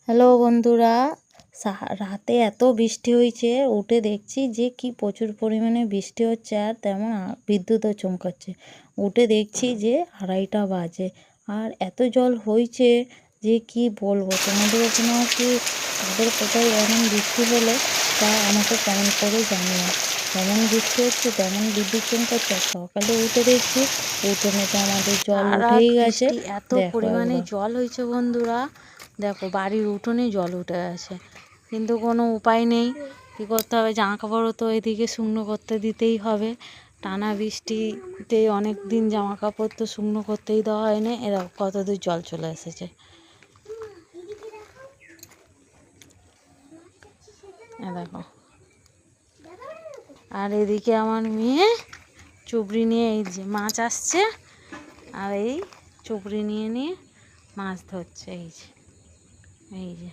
Hello বন্ধুরা, রাতে এত বৃষ্টি হয়েছে, উঠে দেখছি যে কি প্রচুর পরিমাণে বৃষ্টি হচ্ছে আর তেমন বিদ্যুৎও চমকাচ্ছে। উঠে দেখছি যে 2:30 বাজে আর এত জল হয়েছে যে কি বলবো। তোমাদের ওখানেও কি তাদের কোথায় এমন বৃষ্টি হলে তা আমাকে কমেন্ট করে জানিও। যেমন বৃষ্টি হচ্ছে তেমন বিদ্যুৎ চমকাচ্ছে। সকালে উঠে দেখছি উঠোনে তো আমাদের জল উঠেই গেছে। এত দেখো পরিমাণে একবার। জল হয়েছে বন্ধুরা, দেখো বাড়ির উঠোনে জল উঠে গেছে, কিন্তু কোনো উপায় নেই। কী করতে হবে, জামা কাপড়ও তো এদিকে শুকনো করতে দিতেই হবে। টানা বৃষ্টিতে অনেক দিন জামা কাপড় তো শুকনো করতেই দেওয়া হয় না। এরা কতদূর জল চলে এসেছে, দেখো। আর এদিকে আমার মেয়ে চুবড়ি নিয়ে, এই যে মাছ আসছে, আর এই চুবড়ি নিয়ে নিয়ে মাছ ধরছে। এই যে